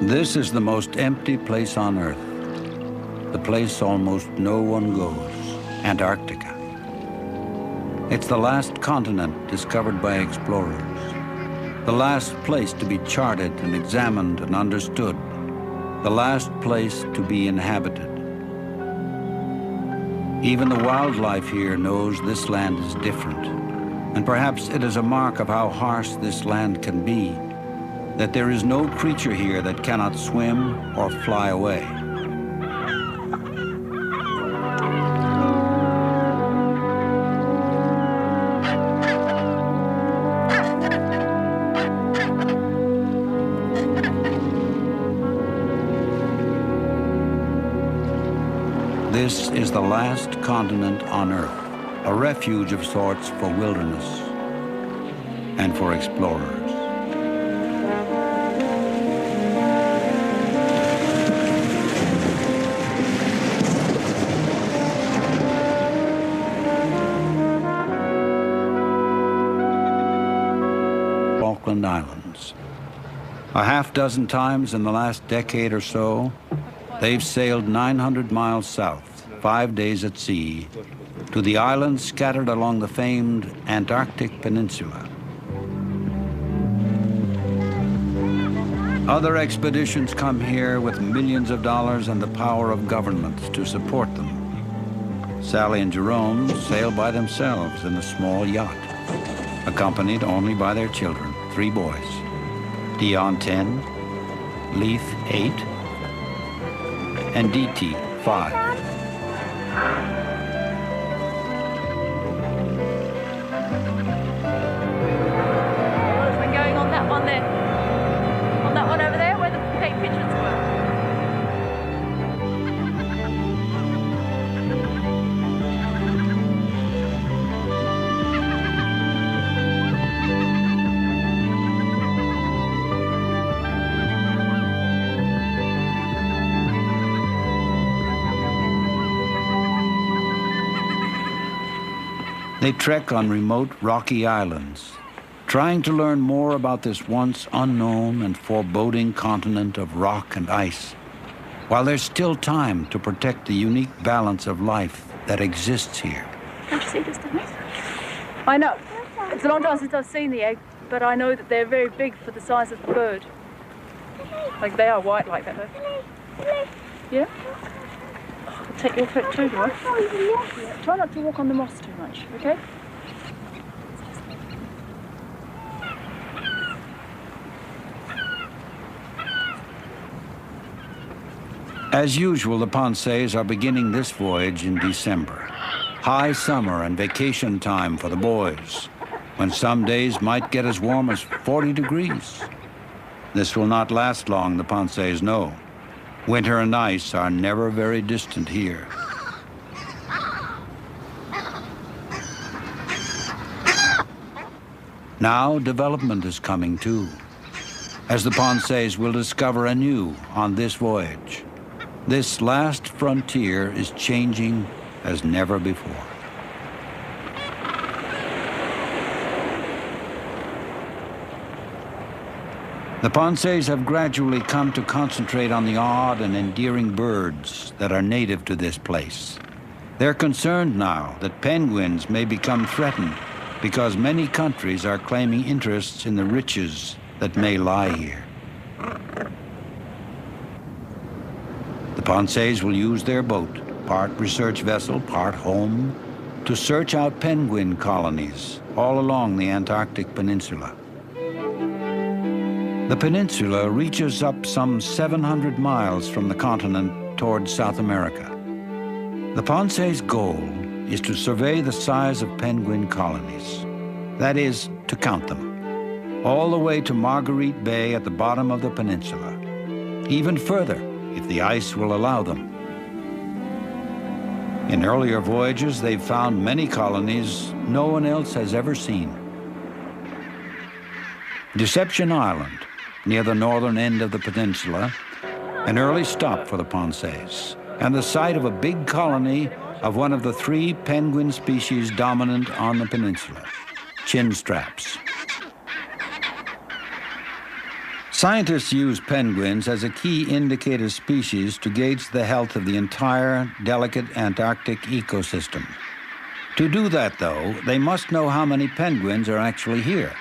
This is the most empty place on Earth, the place almost no one goes, Antarctica. It's the last continent discovered by explorers, the last place to be charted and examined and understood, the last place to be inhabited. Even the wildlife here knows this land is different, and perhaps it is a mark of how harsh this land can be, that there is no creature here that cannot swim or fly away. This is the last continent on Earth, a refuge of sorts for wilderness and for explorers. Falkland Islands. A half dozen times in the last decade or so, they've sailed 900 miles south, 5 days at sea, to the islands scattered along the famed Antarctic Peninsula. Other expeditions come here with millions of dollars and the power of governments to support them. Sally and Jerome sail by themselves in a small yacht, accompanied only by their children, 3 boys, Dion 10, Leith 8, and DT 5. We're going on that one there. On that one over there where the pink pigeons were. They trek on remote rocky islands, trying to learn more about this once unknown and foreboding continent of rock and ice, while there's still time to protect the unique balance of life that exists here. Can't you see this, Dennis? I know. It's a long time since I've seen the egg, but I know that they're very big for the size of the bird. Like they are white like that, though. Yeah? I'll take your foot too, boy. Yeah. Try not to walk on the moss too much, okay? As usual, the Pensees are beginning this voyage in December. High summer and vacation time for the boys, when some days might get as warm as 40 degrees. This will not last long, the Pensees know. Winter and ice are never very distant here. Now development is coming too, as the Pensees will discover anew on this voyage. This last frontier is changing as never before. The Pensees have gradually come to concentrate on the odd and endearing birds that are native to this place. They're concerned now that penguins may become threatened because many countries are claiming interests in the riches that may lie here. The Pensees will use their boat, part research vessel, part home, to search out penguin colonies all along the Antarctic Peninsula. The peninsula reaches up some 700 miles from the continent towards South America. The Pensees' goal is to survey the size of penguin colonies. That is, to count them, all the way to Marguerite Bay at the bottom of the peninsula. Even further, if the ice will allow them. In earlier voyages, they've found many colonies no one else has ever seen. Deception Island, near the northern end of the peninsula, an early stop for the Pensees, and the site of a big colony of one of the 3 penguin species dominant on the peninsula, chinstraps. Scientists use penguins as a key indicator species to gauge the health of the entire delicate Antarctic ecosystem. To do that, though, they must know how many penguins are actually here.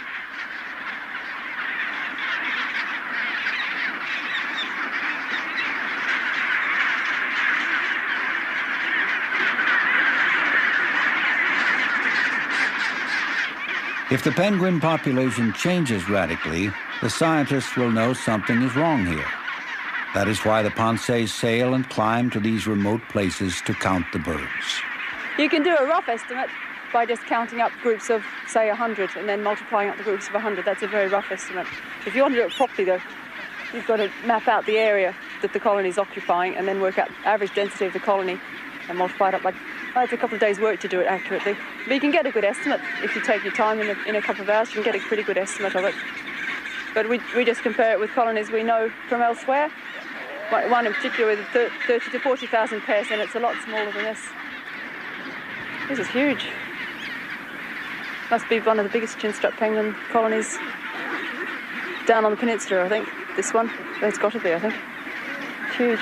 If the penguin population changes radically, the scientists will know something is wrong here. That is why the Pensees sail and climb to these remote places to count the birds. You can do a rough estimate by just counting up groups of, say, 100 and then multiplying up the groups of 100. That's a very rough estimate. If you want to do it properly, though, you've got to map out the area that the colony is occupying and then work out average density of the colony and multiply it up. It's a couple of days' work to do it accurately. But you can get a good estimate. If you take your time in a couple of hours, you can get a pretty good estimate of it. But we just compare it with colonies we know from elsewhere. Like one in particular with 30 to 40,000 pairs, and it's a lot smaller than this. This is huge. Must be one of the biggest chinstrap penguin colonies down on the peninsula, I think. This one, it's got to be, I think. It's huge.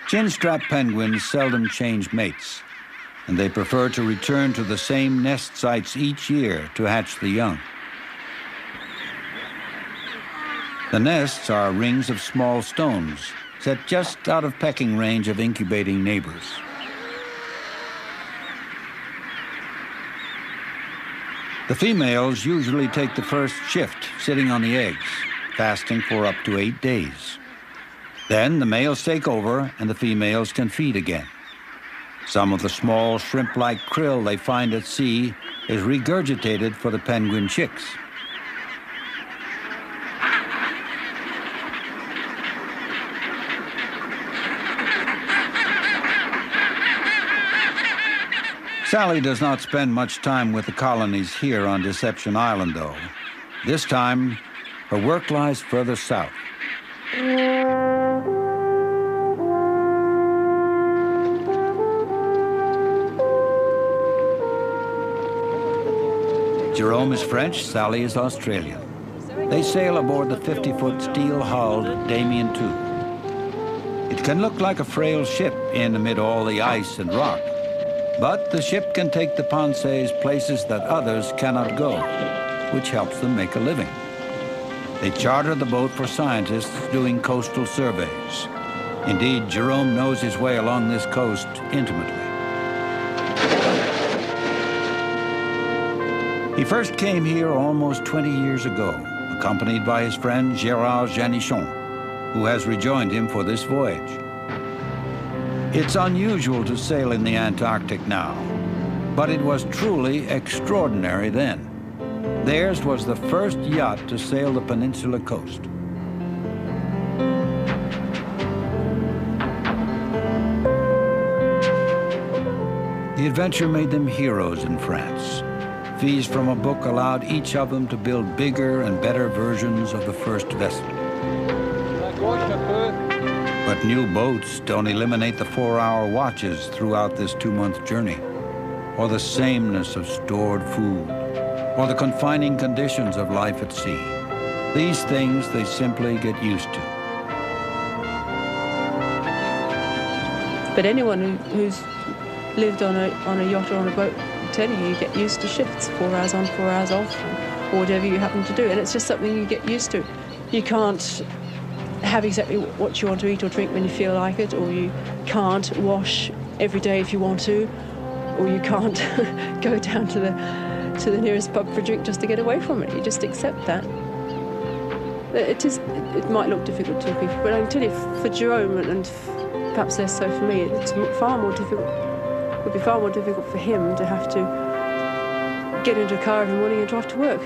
Chinstrap penguins seldom change mates, and they prefer to return to the same nest sites each year to hatch the young. The nests are rings of small stones set just out of pecking range of incubating neighbors. The females usually take the first shift, sitting on the eggs, fasting for up to 8 days. Then the males take over and the females can feed again. Some of the small shrimp-like krill they find at sea is regurgitated for the penguin chicks. Sally does not spend much time with the colonies here on Deception Island, though. This time, her work lies further south. Jerome is French, Sally is Australian. They sail aboard the 50-foot steel-hulled Damien II. It can look like a frail ship in amid all the ice and rock, but the ship can take the Pensees places that others cannot go, which helps them make a living. They charter the boat for scientists doing coastal surveys. Indeed, Jerome knows his way along this coast intimately. He first came here almost 20 years ago, accompanied by his friend Gérard Janichon, who has rejoined him for this voyage. It's unusual to sail in the Antarctic now, but it was truly extraordinary then. Theirs was the first yacht to sail the peninsula coast. The adventure made them heroes in France. Fees from a book allowed each of them to build bigger and better versions of the first vessel. But new boats don't eliminate the 4-hour watches throughout this 2-month journey, or the sameness of stored food, or the confining conditions of life at sea. These things they simply get used to. But anyone who's lived on a yacht or on a boat, telling you get used to shifts, 4 hours on, 4 hours off, or whatever you happen to do, and it's just something you get used to. You can't have exactly what you want to eat or drink when you feel like it, or you can't wash every day if you want to, or you can't go down to the nearest pub for a drink just to get away from it. You just accept that. It might look difficult to people, but I can tell you, for Jerome, and perhaps less so for me, it's far more difficult. It would be far more difficult for him to have to get into a car every morning and drive to work.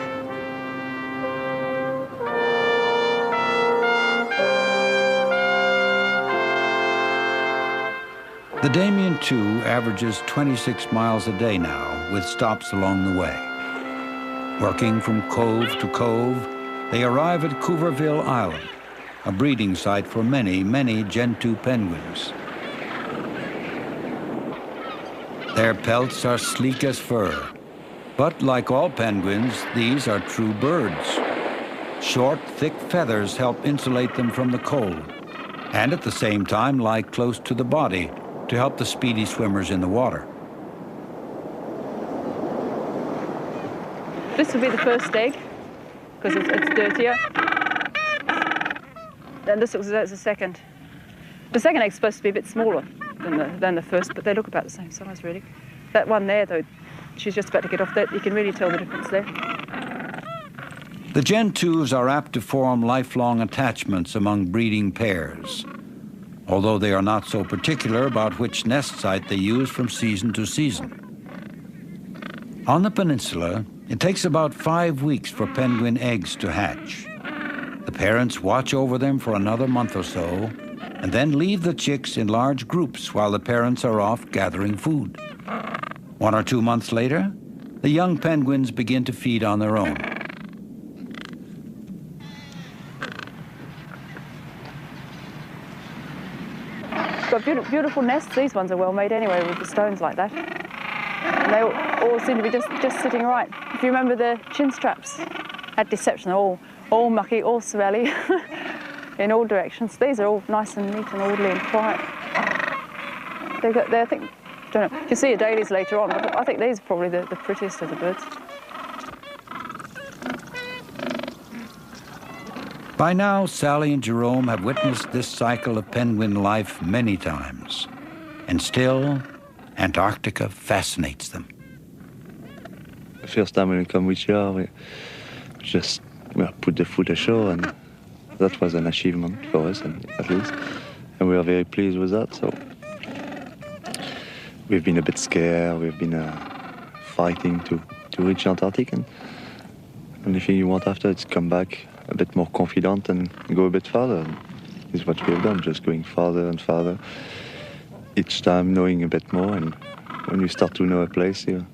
The Damien II averages 26 miles a day now, with stops along the way. Working from cove to cove, they arrive at Cooverville Island, a breeding site for many, many Gentoo penguins. Their pelts are sleek as fur, but like all penguins, these are true birds. Short, thick feathers help insulate them from the cold, and at the same time lie close to the body to help the speedy swimmers in the water. This will be the first egg, because it's dirtier. Then this is the second. The second egg's supposed to be a bit smaller than the first, but they look about the same size, really. That one there, though, she's just about to get off that. You can really tell the difference there. The Gentoos are apt to form lifelong attachments among breeding pairs, although they are not so particular about which nest site they use from season to season. On the peninsula, it takes about 5 weeks for penguin eggs to hatch. The parents watch over them for another month or so, and then leave the chicks in large groups while the parents are off gathering food. 1 or 2 months later, the young penguins begin to feed on their own. Got beautiful nests. These ones are well made anyway, with the stones like that. And they all seem to be just sitting right. If you remember the chin straps at Deception, they're all mucky, all smelly, in all directions. These are all nice and neat and orderly and quiet. I think, don't know, you'll see adalies later on, but I think these are probably the prettiest of the birds. By now, Sally and Jerome have witnessed this cycle of penguin life many times, and still, Antarctica fascinates them. The first time when we come with you, we just put the foot ashore, and that was an achievement for us, at least, and we are very pleased with that. So we've been a bit scared. We've been fighting to reach Antarctica. And the only thing you want after is come back a bit more confident and go a bit farther. This is what we have done, just going farther and farther, each time knowing a bit more. And when you start to know a place, it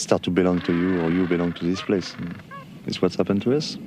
starts to belong to you, or you belong to this place. And it's what's happened to us.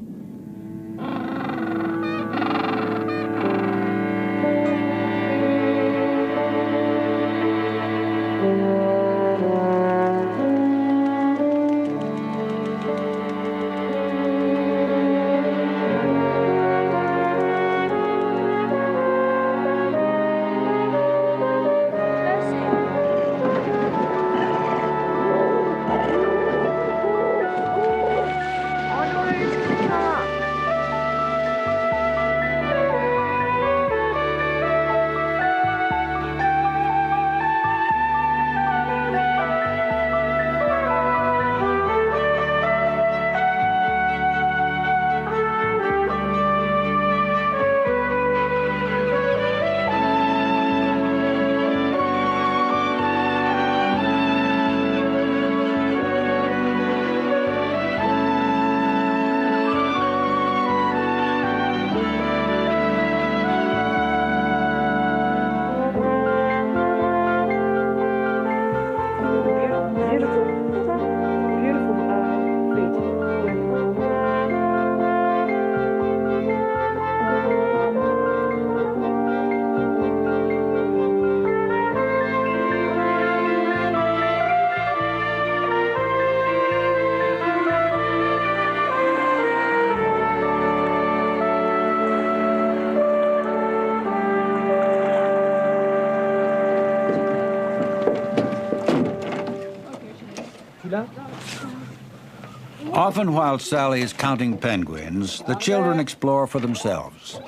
Often while Sally is counting penguins, the children explore for themselves.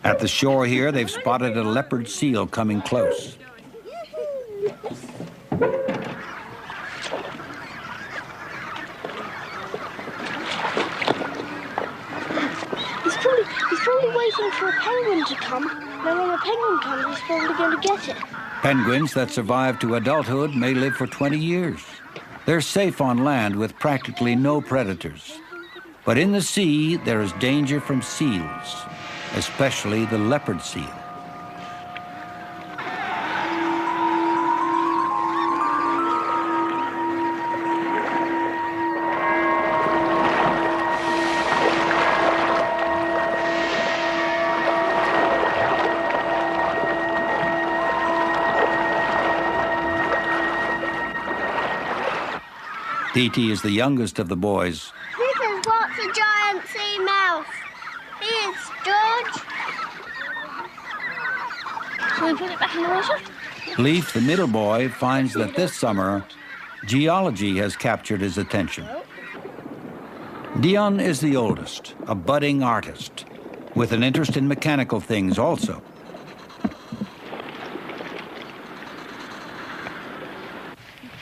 At the shore here, they've spotted a leopard seal coming close. He's probably waiting for a penguin to come. Then when a penguin comes, he's probably going to get it. Penguins that survive to adulthood may live for 20 years. They're safe on land with practically no predators. But in the sea, there is danger from seals, especially the leopard seal. E.T. is the youngest of the boys. This is what's a giant sea mouse. Here's George. Shall we put it back in the water? Leif, the middle boy, finds that this summer, geology has captured his attention. Dion is the oldest, a budding artist, with an interest in mechanical things also.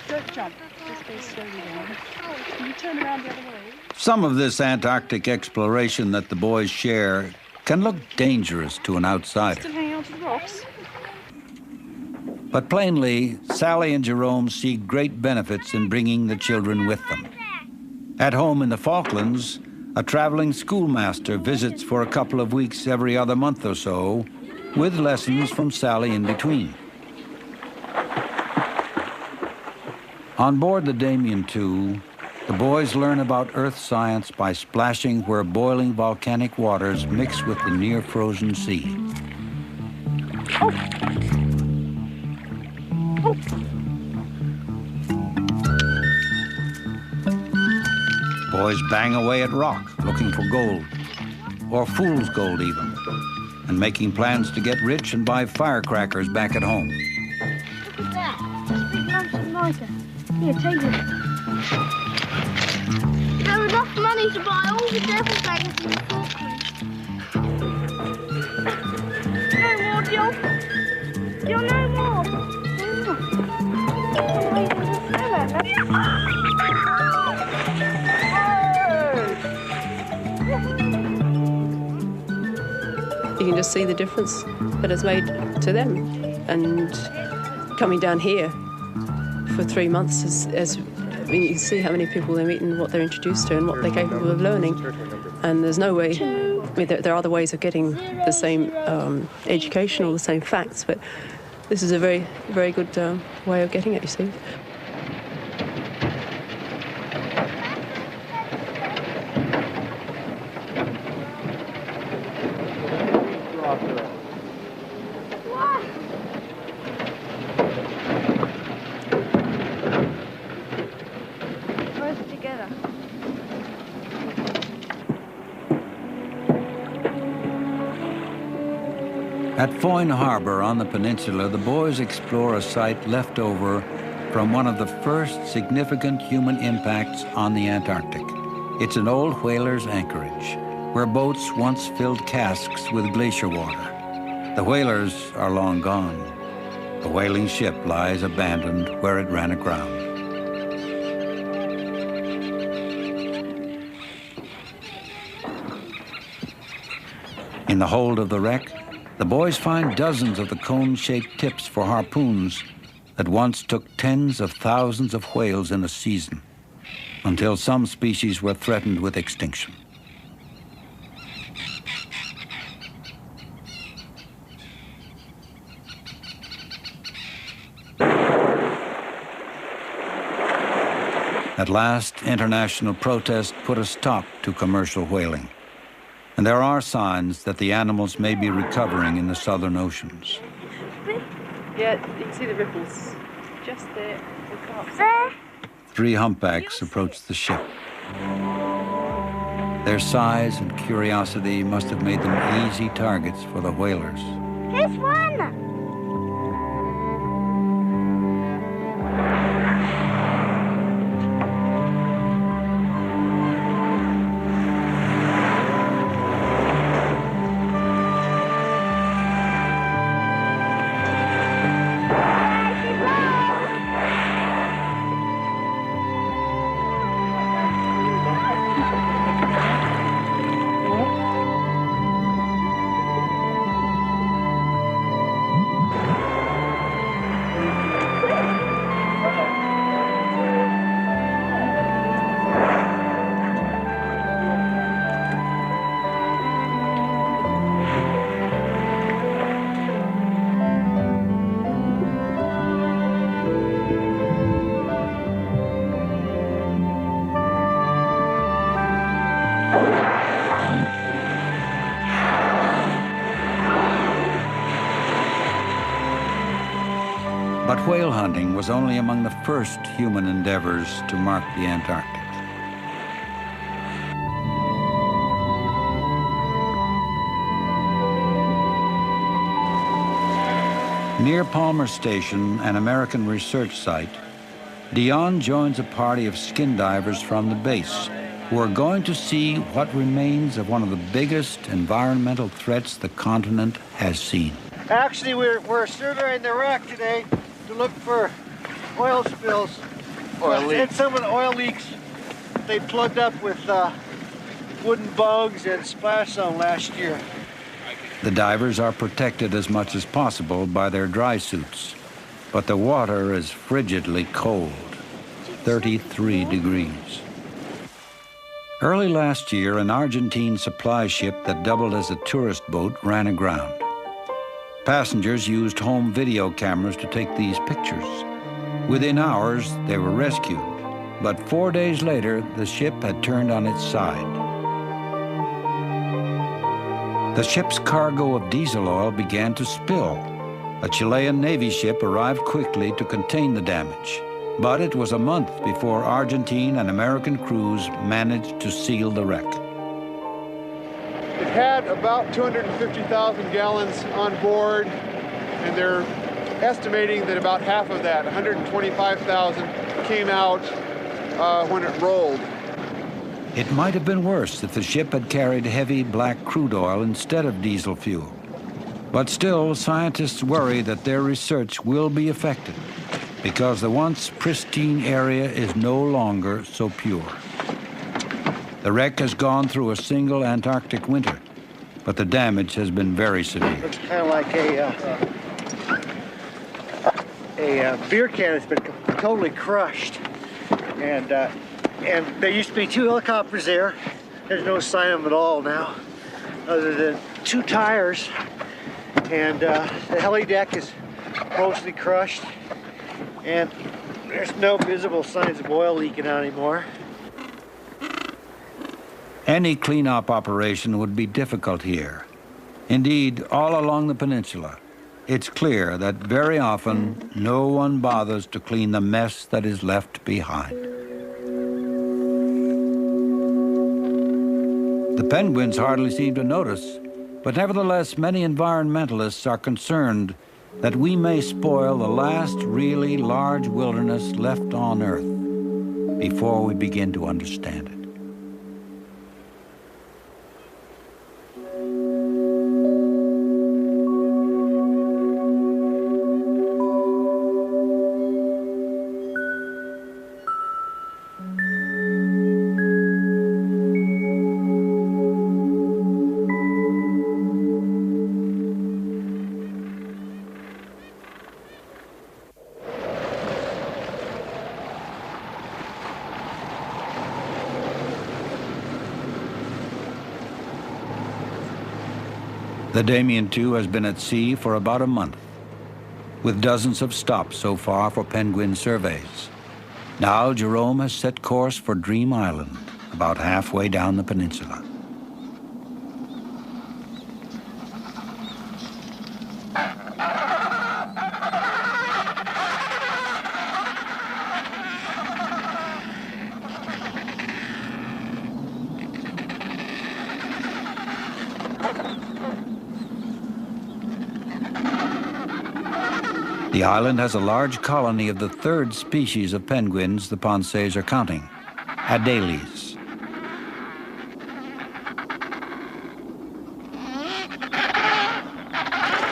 Don't jump. Just go slowly down. Can you turn around the other way? Some of this Antarctic exploration that the boys share can look dangerous to an outsider. Still hanging on to the rocks? But plainly, Sally and Jerome see great benefits in bringing the children with them. At home in the Falklands, a traveling schoolmaster visits for a couple of weeks every other month or so, with lessons from Sally in between. On board the Damien II, the boys learn about Earth science by splashing where boiling volcanic waters mix with the near-frozen sea. Boys bang away at rock, looking for gold, or fool's gold even, and making plans to get rich and buy firecrackers back at home. Look at that. That's a big lump of mica. Here, take it. There was enough money to buy all the devil daggers in the Falklands. No more, John. John, no more. You can just see the difference that it's made to them. And coming down here for 3 months, I mean, you can see how many people they meet and what they're introduced to and what they're capable of learning. And there's no way, I mean, there are other ways of getting the same education or the same facts, but this is a very, very good way of getting it, you see. At Foyne Harbor on the peninsula, the boys explore a site left over from one of the first significant human impacts on the Antarctic. It's an old whaler's anchorage, where boats once filled casks with glacier water. The whalers are long gone. The whaling ship lies abandoned where it ran aground. In the hold of the wreck, the boys find dozens of the cone-shaped tips for harpoons that once took tens of thousands of whales in a season, until some species were threatened with extinction. At last, international protest put a stop to commercial whaling. And there are signs that the animals may be recovering in the southern oceans. Yeah, you can see the ripples. Just there. We can't see. 3 humpbacks approach the ship. Their size and curiosity must have made them easy targets for the whalers. Here's one. whale hunting was only among the first human endeavors to mark the Antarctic. Near Palmer Station, an American research site, Dion joins a party of skin divers from the base who are going to see what remains of one of the biggest environmental threats the continent has seen. Actually, we're surveying the wreck today to look for oil spills. And some of the oil leaks they plugged up with wooden bugs and splash zone last year. The divers are protected as much as possible by their dry suits, but the water is frigidly cold, 33 degrees. Early last year, an Argentine supply ship that doubled as a tourist boat ran aground. Passengers used home video cameras to take these pictures. Within hours, they were rescued, but 4 days later, the ship had turned on its side. The ship's cargo of diesel oil began to spill. A Chilean Navy ship arrived quickly to contain the damage, but it was a month before Argentine and American crews managed to seal the wreck. It had about 250,000 gallons on board, and they're estimating that about half of that, 125,000, came out when it rolled. It might have been worse if the ship had carried heavy black crude oil instead of diesel fuel. But still, scientists worry that their research will be affected because the once pristine area is no longer so pure. The wreck has gone through a single Antarctic winter, but the damage has been very severe. It's kind of like a beer can that's been totally crushed. And there used to be 2 helicopters there. There's no sign of them at all now, other than 2 tires. And the heli deck is mostly crushed. And there's no visible signs of oil leaking out anymore. Any cleanup operation would be difficult here. Indeed, all along the peninsula, it's clear that very often no one bothers to clean the mess that is left behind. The penguins hardly seem to notice, but nevertheless, many environmentalists are concerned that we may spoil the last really large wilderness left on Earth before we begin to understand it. The Damien II has been at sea for about a month, with dozens of stops so far for penguin surveys. Now Jerome has set course for Dream Island, about halfway down the peninsula. The island has a large colony of the 3rd species of penguins the Pensees are counting, Adelies.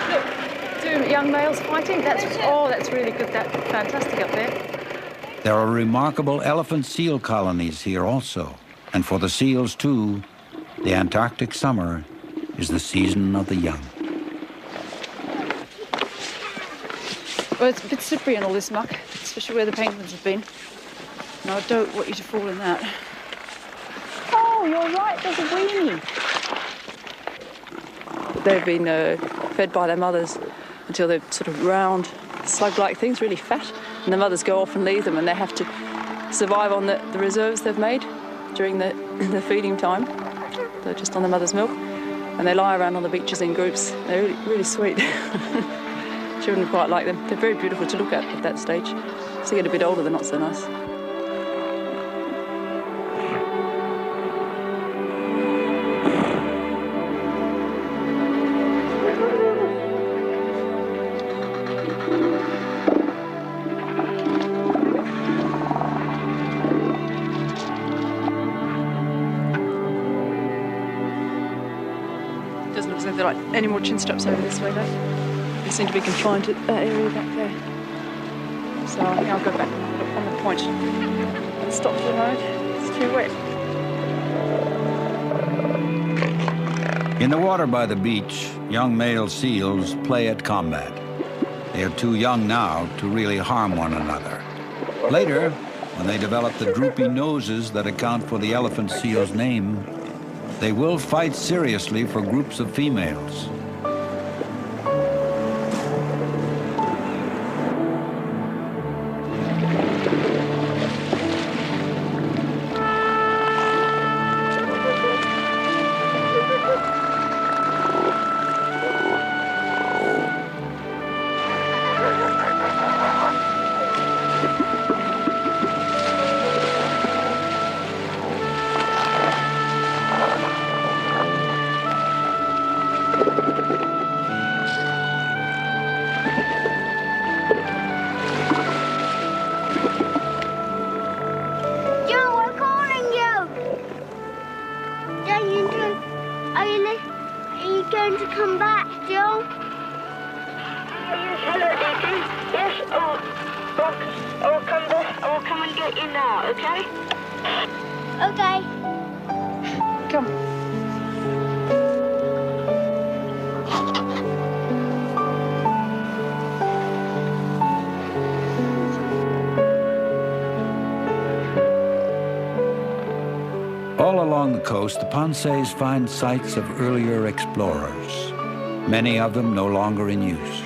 Look, 2 young males fighting. That's really good. That's fantastic up there. There are remarkable elephant seal colonies here also. And for the seals too, the Antarctic summer is the season of the young. Well, it's a bit slippery in all this muck, especially where the penguins have been. And I don't want you to fall in that. Oh, you're right, there's a weenie. They've been fed by their mothers until they're sort of round, slug-like things, really fat. And the mothers go off and leave them, and they have to survive on the reserves they've made during the feeding time. They're just on the mother's milk. And they lie around on the beaches in groups. They're really, really sweet. Children quite like them. They're very beautiful to look at that stage. As they get a bit older, they're not so nice. Doesn't look as though there are like any more chin straps over this way though. They seem to be confined to that area back there. So I think I'll go back on the point and stop for the moment. It's too wet. In the water by the beach, young male seals play at combat. They are too young now to really harm one another. Later, when they develop the droopy noses that account for the elephant seal's name, they will fight seriously for groups of females. Going to come back, Joe? Hello, Daddy. Yes, I will come and get you now, okay? Okay. Come. All along the coast, the Pensees find sites of earlier explorers, many of them no longer in use.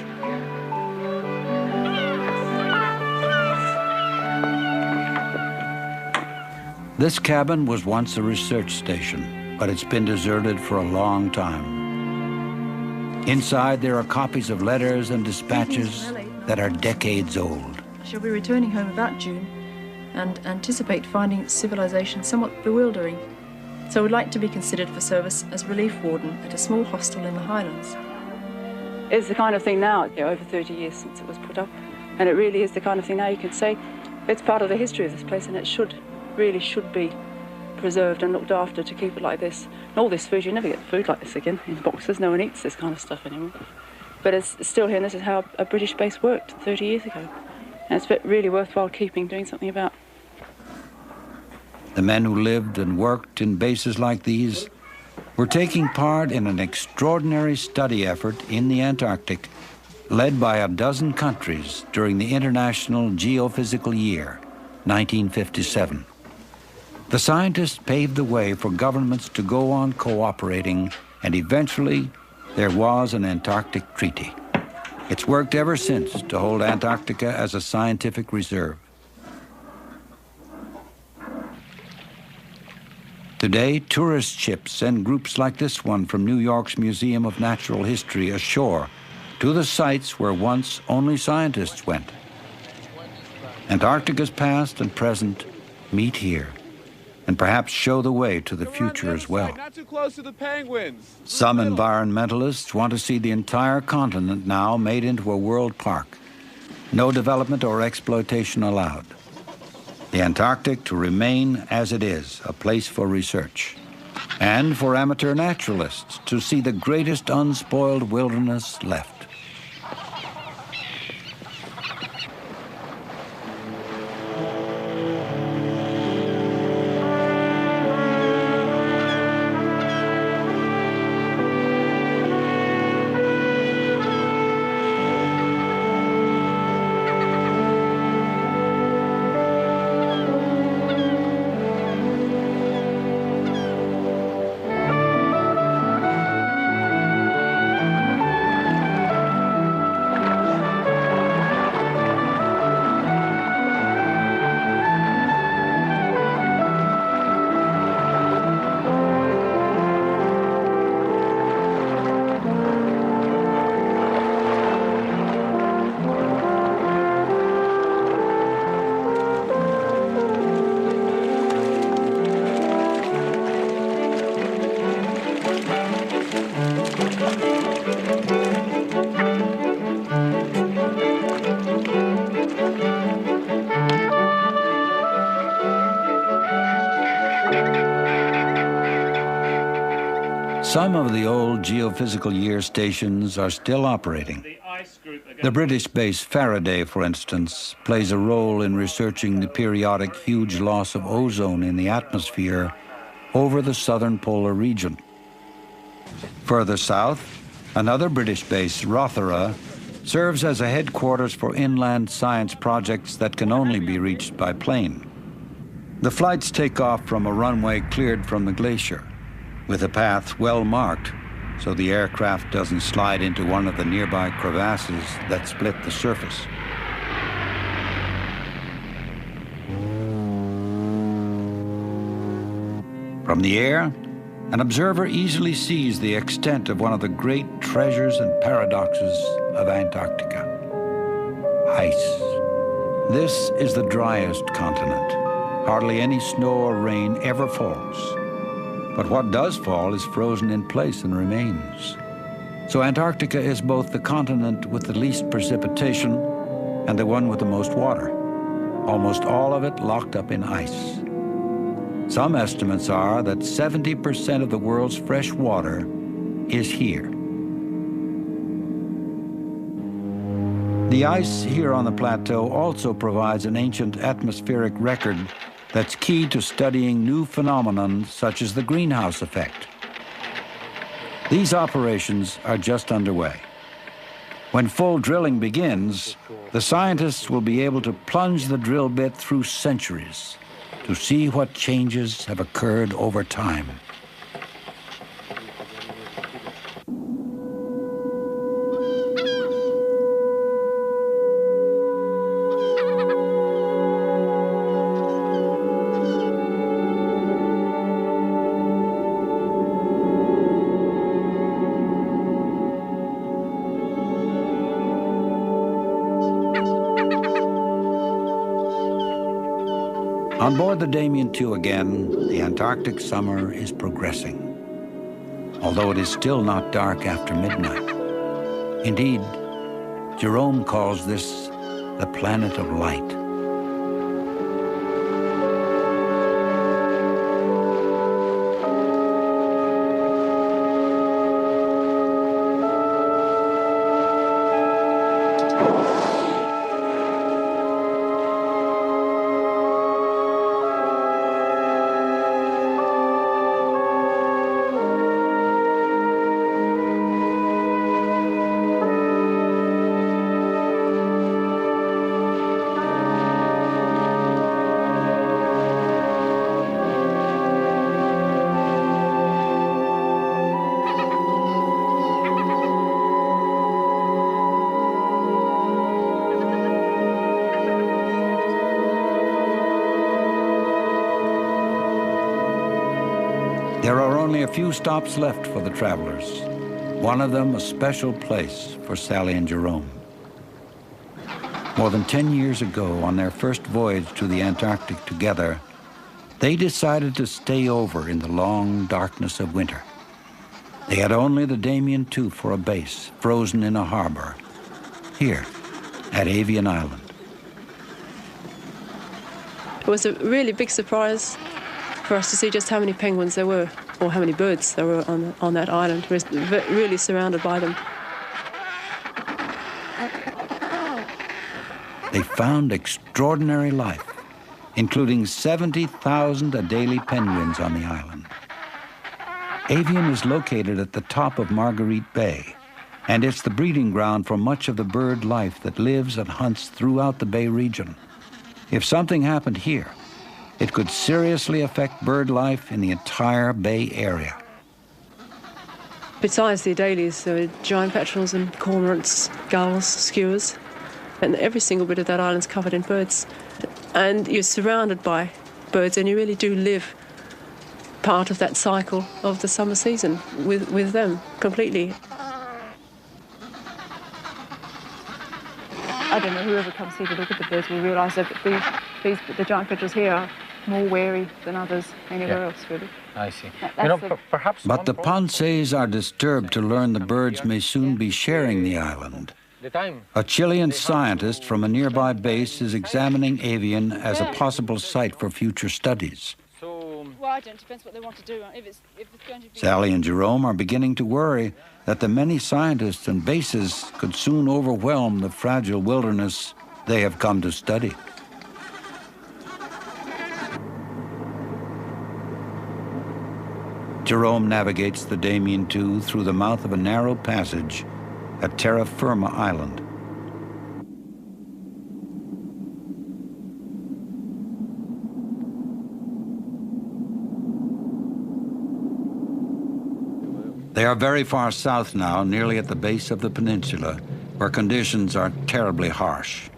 This cabin was once a research station, but it's been deserted for a long time. Inside, there are copies of letters and dispatches that are decades old. I shall be returning home about June and anticipate finding civilization somewhat bewildering. So I would like to be considered for service as relief warden at a small hostel in the Highlands. It's the kind of thing now, over 30 years since it was put up, and it really is the kind of thing now you can say it's part of the history of this place, and it really should be preserved and looked after to keep it like this. And all this food, you never get food like this again in boxes. No one eats this kind of stuff anymore. But it's still here, and this is how a British base worked 30 years ago. And it's really worthwhile doing something about. The men who lived and worked in bases like these were taking part in an extraordinary study effort in the Antarctic, led by a dozen countries during the International Geophysical Year, 1957. The scientists paved the way for governments to go on cooperating, and eventually there was an Antarctic Treaty. It's worked ever since to hold Antarctica as a scientific reserve. Today, tourist ships send groups like this one from New York's Museum of Natural History ashore to the sites where once only scientists went. Antarctica's past and present meet here, and perhaps show the way to the future as well. Not too close to the penguins. Some environmentalists want to see the entire continent now made into a world park. No development or exploitation allowed. The Antarctic to remain as it is, a place for research. And for amateur naturalists to see the greatest unspoiled wilderness left. Some of the old geophysical year stations are still operating. The British base Faraday, for instance, plays a role in researching the periodic huge loss of ozone in the atmosphere over the southern polar region. Further south, another British base, Rothera, serves as a headquarters for inland science projects that can only be reached by plane. The flights take off from a runway cleared from the glacier, with a path well marked so the aircraft doesn't slide into one of the nearby crevasses that split the surface. From the air, an observer easily sees the extent of one of the great treasures and paradoxes of Antarctica: ice. This is the driest continent. Hardly any snow or rain ever falls. But what does fall is frozen in place and remains. So Antarctica is both the continent with the least precipitation and the one with the most water, almost all of it locked up in ice. Some estimates are that 70% of the world's fresh water is here. The ice here on the plateau also provides an ancient atmospheric record that's key to studying new phenomena such as the greenhouse effect. These operations are just underway. When full drilling begins, the scientists will be able to plunge the drill bit through centuries to see what changes have occurred over time. On board the Damien II again, the Antarctic summer is progressing, although it is still not dark after midnight. Indeed, Jerome calls this the planet of light. There are only a few stops left for the travelers, one of them a special place for Sally and Jerome. More than 10 years ago, on their first voyage to the Antarctic together, they decided to stay over in the long darkness of winter. They had only the Damien II for a base, frozen in a harbor, here at Avian Island. It was a really big surprise for us to see just how many penguins there were, or how many birds there were on that island. We're really surrounded by them. They found extraordinary life, including 70,000 Adelie penguins on the island. Avian is located at the top of Marguerite Bay, and it's the breeding ground for much of the bird life that lives and hunts throughout the Bay region. If something happened here, it could seriously affect bird life in the entire Bay Area. Besides the Adelies, there were giant petrels and cormorants, gulls, skuas, and every single bit of that island's covered in birds. And you're surrounded by birds, and you really do live part of that cycle of the summer season with them completely. I don't know, whoever comes here to look at the birds will realise that the giant petrels here are more wary than others anywhere else, really. I see. Perhaps. But the Ponces are disturbed to learn the birds may soon be sharing the island. A Chilean scientist from a nearby base is examining Avian as a possible site for future studies. don't. It depends what they want to do. If it's going to be... Sally and Jerome are beginning to worry that the many scientists and bases could soon overwhelm the fragile wilderness they have come to study. Jerome navigates the Damien II through the mouth of a narrow passage at Terra Firma Island. They are very far south now, nearly at the base of the peninsula, where conditions are terribly harsh.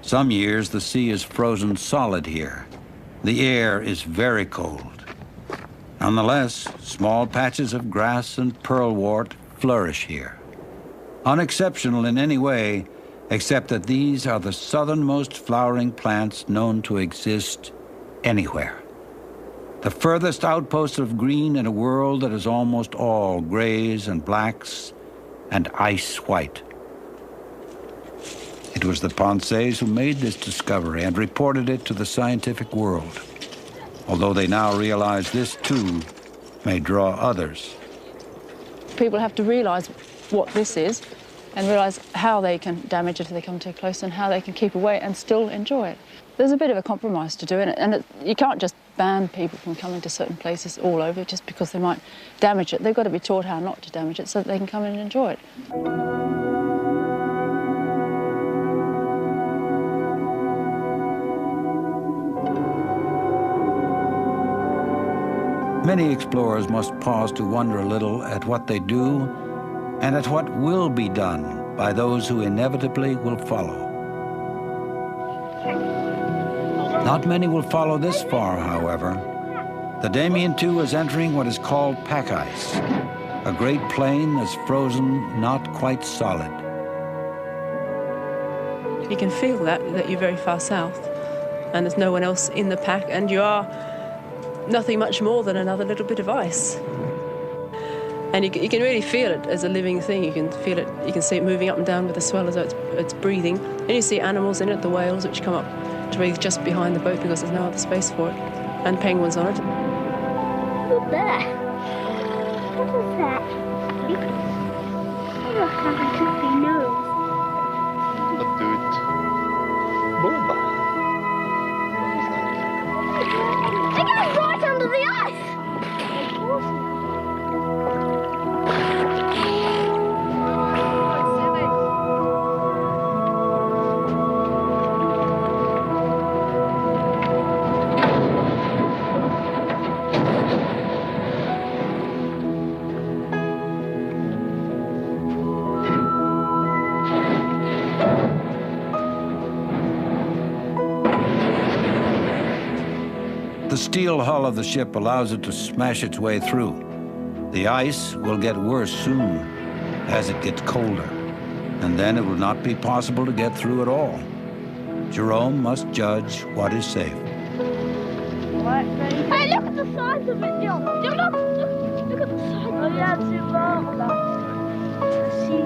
Some years the sea is frozen solid here. The air is very cold. Nonetheless, small patches of grass and pearlwort flourish here. Unexceptional in any way, except that these are the southernmost flowering plants known to exist anywhere. The furthest outpost of green in a world that is almost all grays and blacks and ice white. It was the Ponce's who made this discovery and reported it to the scientific world, although they now realize this too may draw others. People have to realize what this is and realize how they can damage it if they come too close and how they can keep away and still enjoy it. There's a bit of a compromise to do in it, and you can't just ban people from coming to certain places all over just because they might damage it. They've got to be taught how not to damage it so that they can come in and enjoy it. Many explorers must pause to wonder a little at what they do and at what will be done by those who inevitably will follow. Not many will follow this far, however. The Damien II is entering what is called pack ice, a great plain that's frozen not quite solid. You can feel that you're very far south and there's no one else in the pack and you are nothing much more than another little bit of ice. And you can really feel it as a living thing. You can feel it, you can see it moving up and down with the swell as though it's breathing. And you see animals in it, the whales which come up to breathe just behind the boat because there's no other space for it, and penguins on it. Look there. What is that? Look how I took my nose. What do it? Bomba. I got right under the ice. The steel hull of the ship allows it to smash its way through. The ice will get worse soon as it gets colder, and then it will not be possible to get through at all. Jerome must judge what is safe. Hey, look at the size of it, John. Look at the size of it. Oh, yeah, it's see.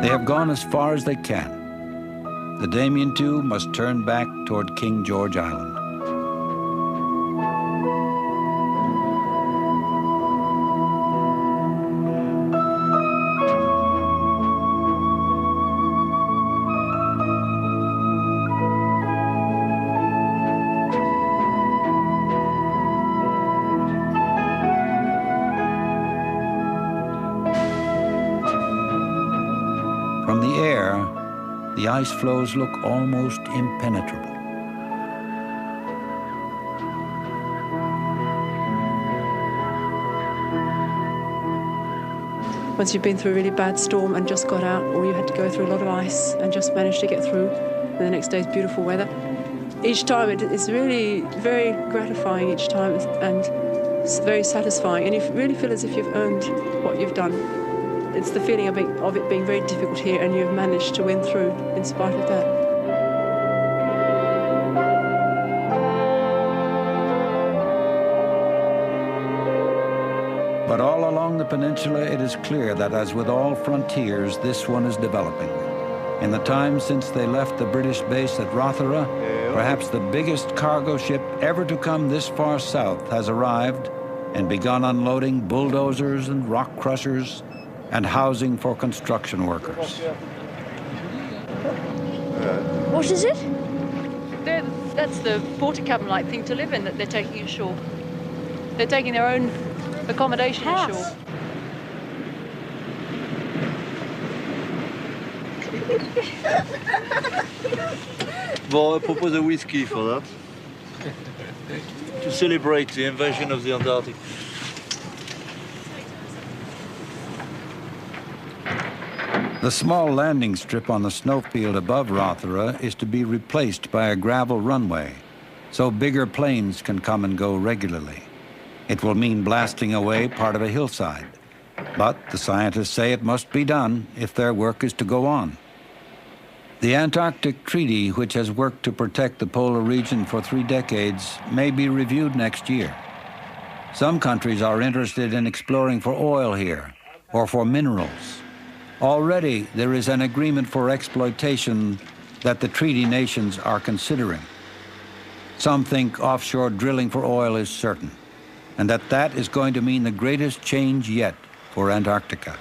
They have gone as far as they can. The Damien II must turn back toward King George Island. From the air, the ice floes look almost impenetrable. once you've been through a really bad storm and just got out, or you had to go through a lot of ice and just managed to get through, and the next day's beautiful weather. Each time it's really very gratifying each time, and it's very satisfying, and you really feel as if you've earned what you've done. It's the feeling of it being very difficult here, and you've managed to win through in spite of that. But all along the peninsula, it is clear that, as with all frontiers, this one is developing. In the time since they left the British base at Rothera, perhaps the biggest cargo ship ever to come this far south has arrived and begun unloading bulldozers and rock crushers and housing for construction workers. What is it? That's the Penguincam-like thing to live in that they're taking ashore. They're taking their own accommodation ashore. Well, I propose a whiskey for that. To celebrate the invasion of the Antarctic. The small landing strip on the snowfield above Rothera is to be replaced by a gravel runway, so bigger planes can come and go regularly. It will mean blasting away part of a hillside, but the scientists say it must be done if their work is to go on. The Antarctic Treaty, which has worked to protect the polar region for 3 decades, may be reviewed next year. Some countries are interested in exploring for oil here or for minerals. Already there is an agreement for exploitation that the treaty nations are considering. Some think offshore drilling for oil is certain, and that is going to mean the greatest change yet for Antarctica.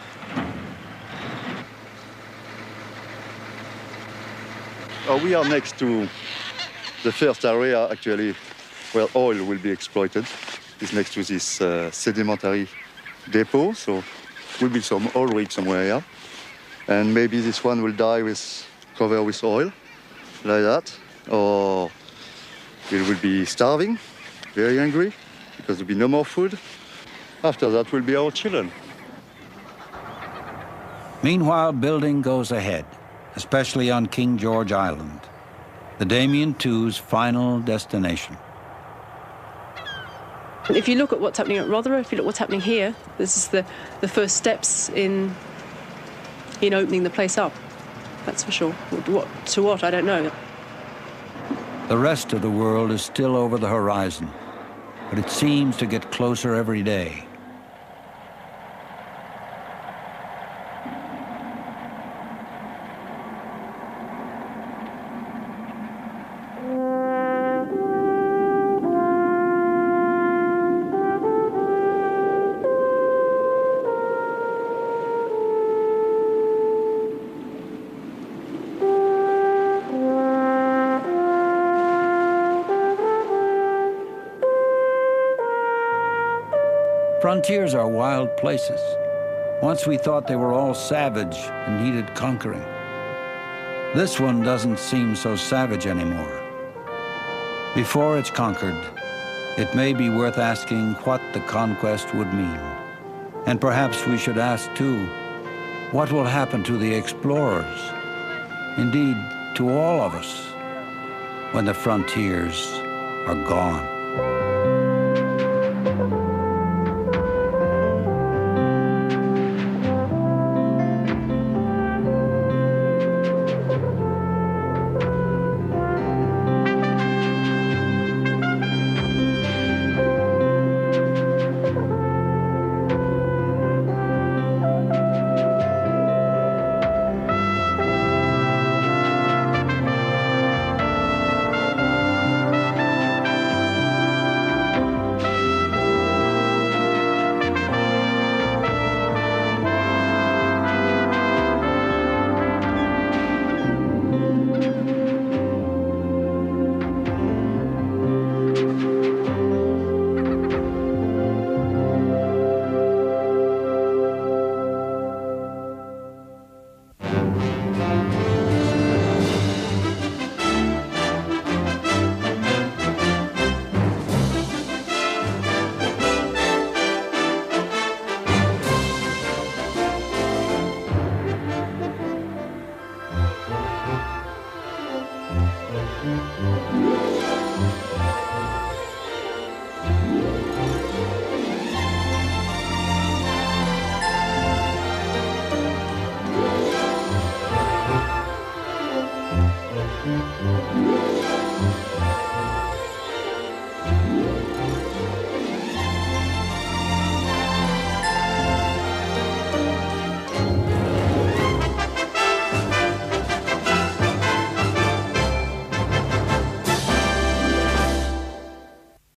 We are next to the first area, actually, where oil will be exploited. It's next to this sedimentary depot, so will be some oil rig somewhere here. And maybe this one will die covered with oil, like that. Or it will be starving, very hungry, because there will be no more food. After that will be our children. Meanwhile, building goes ahead, especially on King George Island, the Damien II's final destination. If you look at what's happening at Rothera, if you look at what's happening here, this is the first steps in opening the place up. That's for sure. What, I don't know. The rest of the world is still over the horizon, but it seems to get closer every day. Frontiers are wild places. Once we thought they were all savage and needed conquering. This one doesn't seem so savage anymore. Before it's conquered, it may be worth asking what the conquest would mean. And perhaps we should ask, too, what will happen to the explorers? Indeed, to all of us, when the frontiers are gone. Bye.